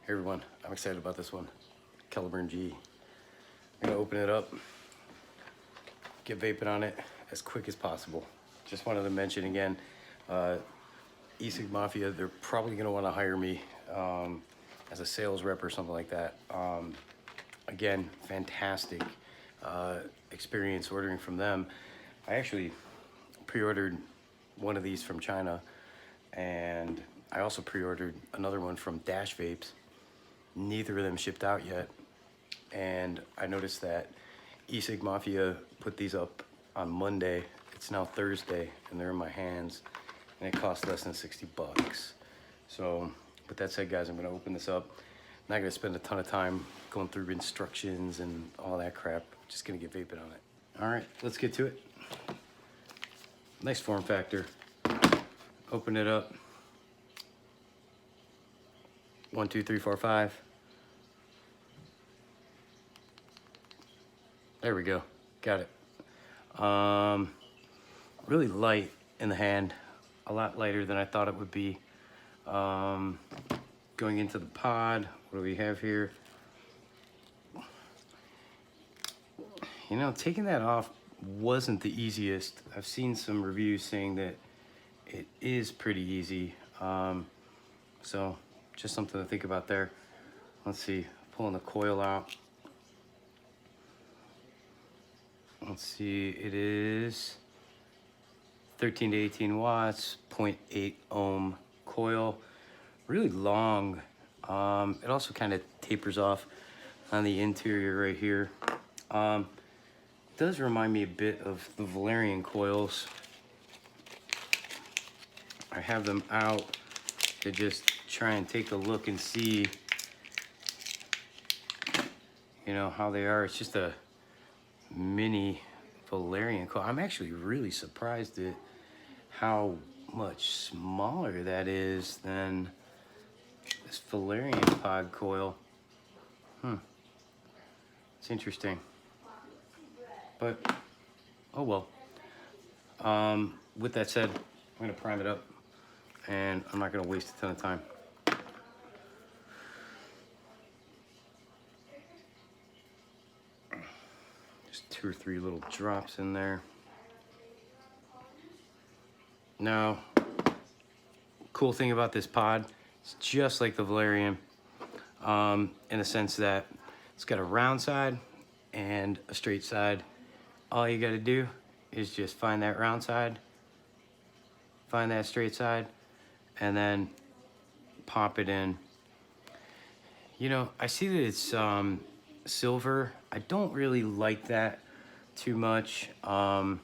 Hey everyone, I'm excited about this one. Caliburng G. I'm gonna open it up, get vaping on it as quick as possible. Just wanted to mention again, E-Cig Mafia, they're probably gonna wanna hire me as a sales rep or something like that. Again, fantastic experience ordering from them. I actually pre-ordered one of these from China, and I also pre-ordered another one from Dash Vapes. Neither of them shipped out yet, and I noticed that E-Cig Mafia put these up on Monday. It's now Thursday, and they're in my hands, and it costs less than 60 bucks. So with that said, guys, I'm gonna open this up. I'm not gonna spend a ton of time going through instructions and all that crap. Just gonna get vaping on it. All right, let's get to it. Nice form factor. Open it up. 1, 2, 3, 4, 5. There we go. Got it. Really light in the hand. A lot lighter than I thought it would be. Going into the pod, what do we have here? You know, taking that off wasn't the easiest. I've seen some reviews saying that it is pretty easy. So just something to think about there. Let's see, pulling the coil out. Let's see, it is 13 to 18 watts, 0.8 ohm coil. Really long. It also kind of tapers off on the interior right here. Does remind me a bit of the Valerian coils. I have them out to just try and take a look and see, you know, how they are. It's just a mini Valerian coil. I'm actually really surprised at how much smaller that is than this Valerian pod coil. It's interesting, but oh well. With that said, I'm gonna prime it up, and I'm not gonna waste a ton of time. Just 2 or 3 little drops in there. Now, cool thing about this pod, it's just like the Valerian, in the sense that it's got a round side and a straight side. All you gotta do is just find that round side, find that straight side, and then pop it in. You know, I see that it's silver. I don't really like that too much. I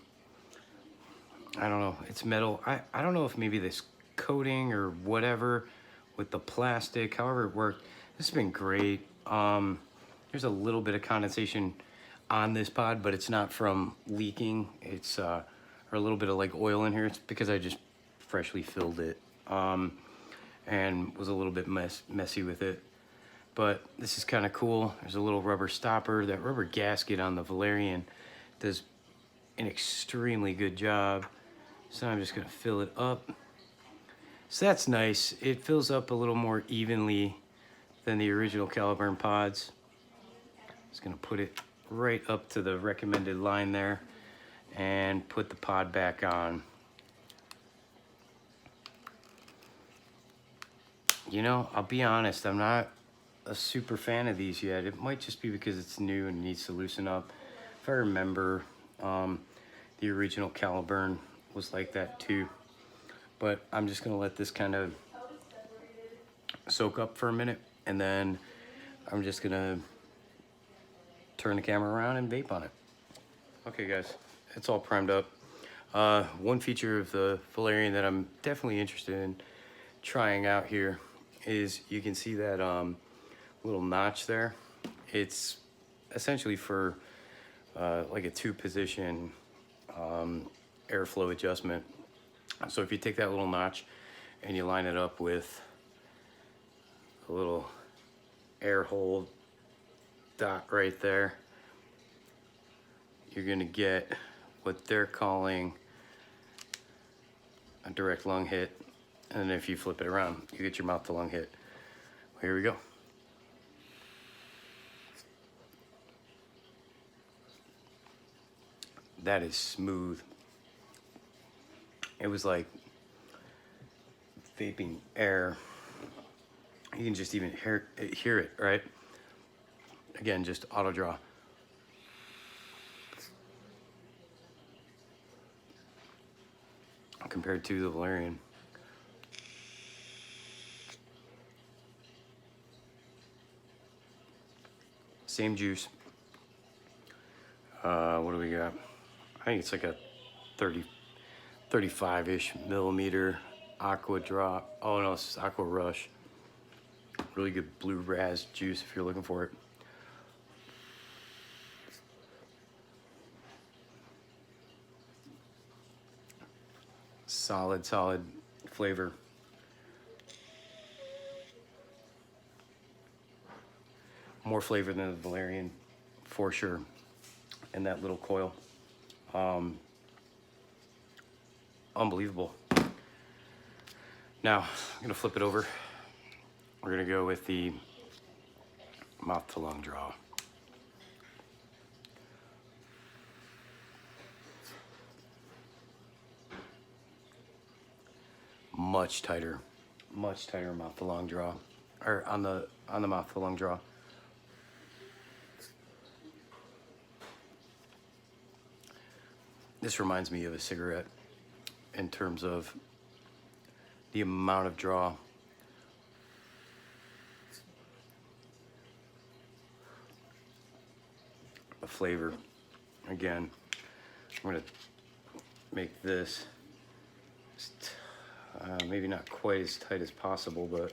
don't know, it's metal. I don't know if maybe this coating or whatever with the plastic, however it worked, this has been great. There's a little bit of condensation on this pod, but it's not from leaking. It's or a little bit of like oil in here. It's because I just freshly filled it and was a little bit messy with it. But this is kind of cool. There's a little rubber stopper. That rubber gasket on the Valerian does an extremely good job. So I'm just gonna fill it up. So that's nice. It fills up a little more evenly than the original Caliburn pods. Just gonna put it right up to the recommended line there and put the pod back on. You know, I'll be honest, I'm not a super fan of these yet. It might just be because it's new and needs to loosen up. If I remember, the original Caliburn was like that too. But I'm just gonna let this kind of soak up for a minute, and then I'm just gonna turn the camera around and vape on it. Okay guys, it's all primed up. One feature of the Valerian that I'm definitely interested in trying out here is you can see that little notch there. It's essentially for like a 2-position airflow adjustment. So if you take that little notch and you line it up with a little air hole dot right there, you're gonna get what they're calling a direct lung hit. And then if you flip it around, you get your mouth to lung hit. Here we go. That is smooth. It was like vaping air. You can just even hear it, right? Again, just auto draw. Compared to the Valerian. Same juice. What do we got? I think it's like a 35-ish millimeter aqua drop. Oh no, this is aqua rush. Really good blue raz juice if you're looking for it. Solid flavor. More flavor than the Valerian, for sure. And that little coil. Unbelievable. Now, I'm gonna flip it over. We're gonna go with the mouth to lung draw. Much tighter mouth to lung draw, or on the mouth to lung draw. This reminds me of a cigarette in terms of the amount of draw. The flavor. Again, I'm gonna make this maybe not quite as tight as possible, but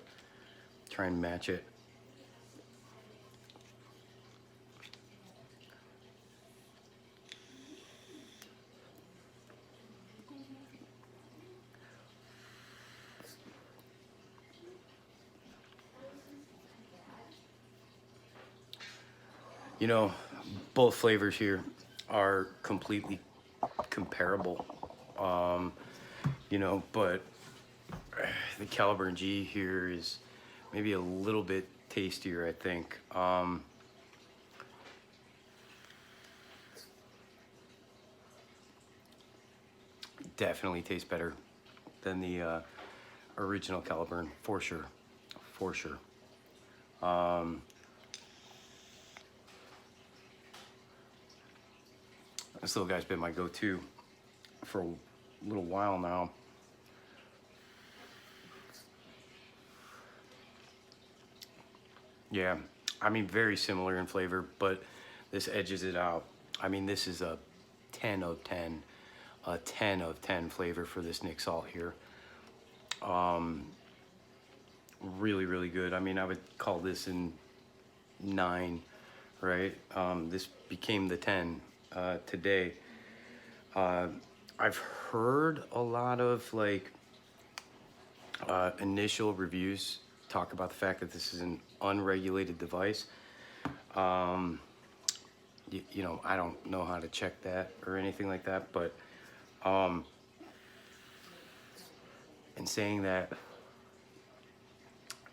try and match it. You know, both flavors here are completely comparable, you know, but the Caliburn G here is maybe a little bit tastier, I think. Definitely tastes better than the original Caliburn, for sure, for sure. This little guy's been my go-to for a little while now. Yeah, I mean, very similar in flavor, but this edges it out. I mean, this is a 10 of 10, a 10 of 10 flavor for this Nic Salt here. Really, really good. I mean, I would call this in 9, right? This became the 10 today. I've heard a lot of like initial reviews talk about the fact that this is an unregulated device. You know, I don't know how to check that or anything like that, but in saying that,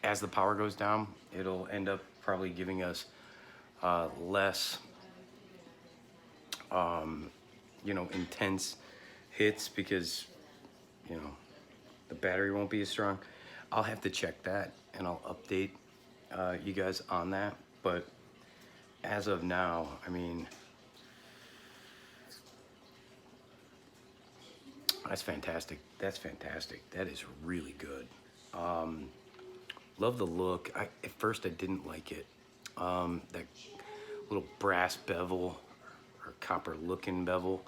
as the power goes down, it'll end up probably giving us less you know, intense hits, because you know, the battery won't be as strong. I'll have to check that and I'll update you guys on that, but as of now, I mean, that's fantastic. That's fantastic. That is really good. Love the look. At first I didn't like it. That little brass bevel or copper looking bevel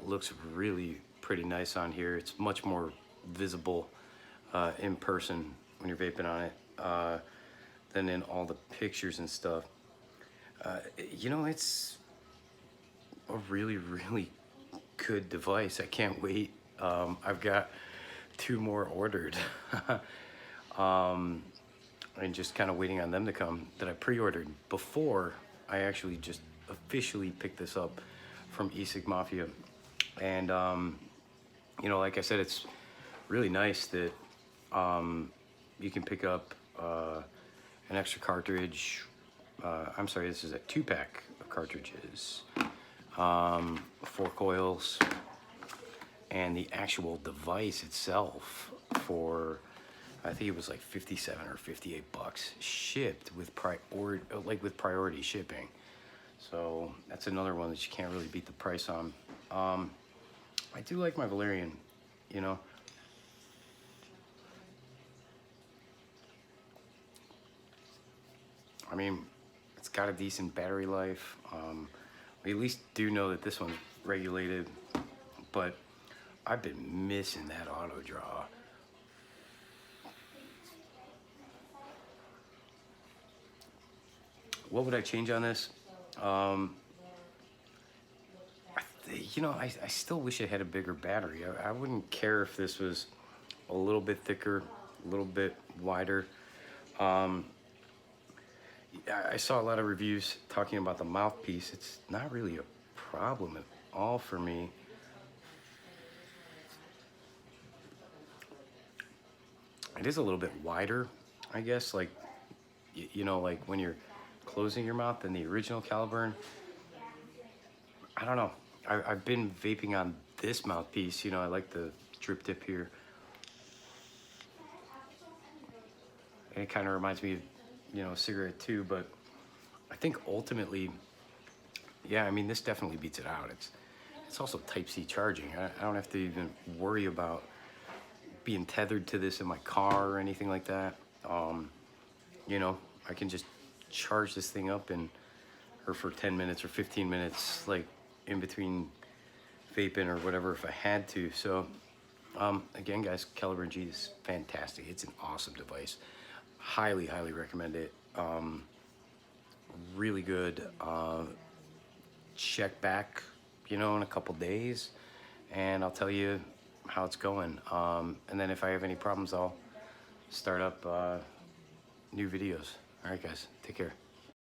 looks really pretty nice on here. It's much more visible in person when you're vaping on it than in all the pictures and stuff. You know, it's a really, really good device. I can't wait. I've got 2 more ordered. And just kind of waiting on them to come, that I pre-ordered before I actually just officially picked this up from E-Cig Mafia. And you know, like I said, it's really nice that you can pick up an extra cartridge. I'm sorry, this is a 2-pack of cartridges. 4 coils, and the actual device itself for, I think it was like 57 or 58 bucks, shipped with priority shipping. So that's another one that you can't really beat the price on. I do like my Valerian, you know. I mean, it's got a decent battery life. We at least do know that this one's regulated, but I've been missing that auto draw. What would I change on this? You know, I still wish it had a bigger battery. I wouldn't care if this was a little bit thicker, a little bit wider. I saw a lot of reviews talking about the mouthpiece. It's not really a problem at all for me. It is a little bit wider, I guess, like, you know, like when you're closing your mouth than the original Caliburn. I don't know. I've been vaping on this mouthpiece. You know, I like the drip tip here. And it kind of reminds me of, you know, a cigarette too, but I think ultimately, yeah, I mean, this definitely beats it out. It's also Type-C charging. I don't have to even worry about being tethered to this in my car or anything like that. You know, I can just charge this thing up or for 10 minutes or 15 minutes, like in between vaping or whatever if I had to. So again, guys, Caliburng G is fantastic. It's an awesome device. Highly, highly recommend it. Really good. Check back, you know, in a couple days, and I'll tell you how it's going. And then if I have any problems, I'll start up new videos. All right, guys, take care.